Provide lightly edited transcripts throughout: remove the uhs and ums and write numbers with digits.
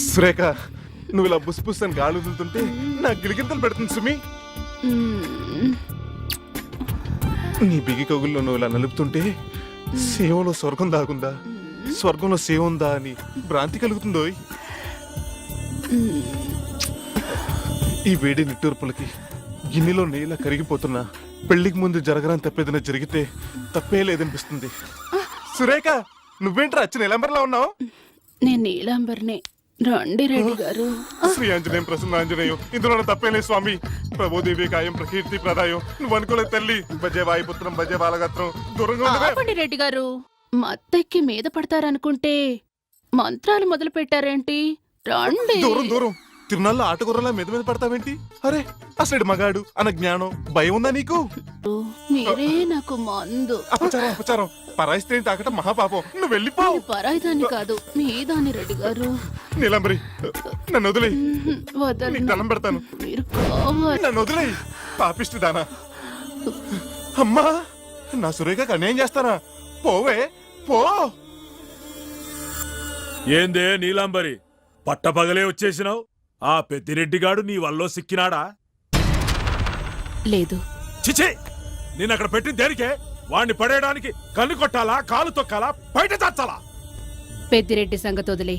సురేఖ, నువ్వు ఇలా బుస్ బుస్ అని గాలి వదులుతుంటే నాకు గిలిగింతలు పెడుతుంది సుమి. నీ బిగి కగుల్లో నువ్వు ఇలా నలుపుతుంటే సేవలో స్వర్గం దాగుందా, స్వర్గంలో సేవ ఉందా అని భ్రాంతి కలుగుతుందో. ఈ వేడి నిట్టూర్పులకి గిన్నెలో నీళ్ళ కరిగిపోతున్నా పెళ్లికి ముందు జరగరాని తప్పేదైనా జరిగితే తప్పే లేదనిపిస్తుంది. సురేఖ, నువ్వేంట్రా అచ్చిన నిలంబర్లా ఉన్నావు? నేను నీలాంబర్నే. రండి రెడ్డి గారు. శ్రీ ఆంజనేయం ప్రసన్న ఆంజనేయం, ఇందులో తప్పేలే స్వామి. ప్రభుదేవి కాయం ప్రకీర్తి ప్రదాయం. నువ్వు అనుకోలేదు తల్లి. భజే వాయుపుత్రం భజే బాలగత్రం. దూరంగా ఆపండి రెడ్డి గారు. మత్తెక్కి మీద పడతారనుకుంటే మంత్రాలు మొదలు పెట్టారేంటి? రండి. దూరం దూరం. తిరునాళ్ళ ఆటగుర్రలా మీద మీద పడతావేంటి? అరే, అసలు మగాడు అన్న జ్ఞానం భయం ఉందా నీకు? మీరే నాకు మందు. అపచారం అపచారం. పరాయి స్త్రీని తాకటం మహాపాపం. నువ్వు వెళ్ళిపో. పరాయిదాన్ని కాదు, మీదాన్ని రెడ్డి గారు. నీలంబరి, నన్ను వదిలే. వదలను. దండం పెడతాను. మీరు కావాలి. నన్ను వదిలే. పాపిష్టి దానా. అమ్మా, నా సురేఖకు అన్యాయం చేస్తానా? పోవే పో. ఏందే నీలాంబరి, పట్టపగలే వచ్చేసినావు? ఆ పెద్దిరెడ్డిగాడు నీ వల్లో సిక్కినాడా? లేదు. చిచే, నిన్నక్కడ పెట్టిన దేనికే? వాణ్ణి పడేయడానికి కన్ను కొట్టాలా, కాలు తొక్కాలా, బయట చచ్చాలా? పెద్దిరెడ్డి సంగతి వదిలే.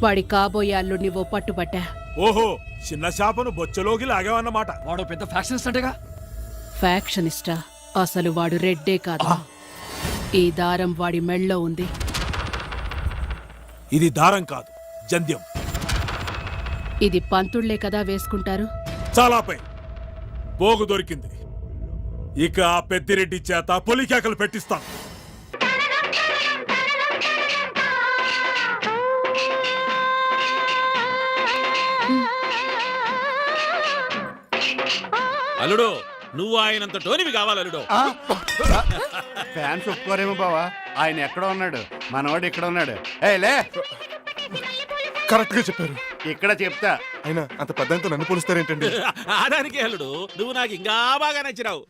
వాడి కాబోయే అల్లుడిని ఓ పట్టుబట్టా. ఓహో, చిన్న చేపను బొచ్చలోకి లాగావన్నమాట. వాడు పెద్ద ఫ్యాక్షనిస్ట్ అంటేగా. ఫ్యాక్షనిస్టా? అసలు వాడు రెడ్డే కాదు. ఈ దారం వాడి మెళ్ళో ఉంది. ఇది దారం కాదు, జంధ్యం. ఇది పంతుళ్లే కదా వేసుకుంటారు. చాలాపై పోగు దొరికింది. ఇక ఆ పెద్దిరెడ్డి చేత పొలికేకలు పెట్టిస్తాను. అల్లుడు, నువ్వు ఆయనంత టోనివి కావాలి అల్లుడు. ఫ్యాన్స్ ఒప్పుకోరేమో బావా. ఆయన ఎక్కడ ఉన్నాడు, మనవాడు ఇక్కడ ఉన్నాడు. లే, కరెక్ట్ గా చెప్పారు. ఇక్కడ చెప్తా. అయినా అంత పెద్దంతో నన్ను పోలుస్తారేంటండి? ఆడానికి అల్లుడు, నువ్వు నాకు ఇంకా బాగా నచ్చినావు.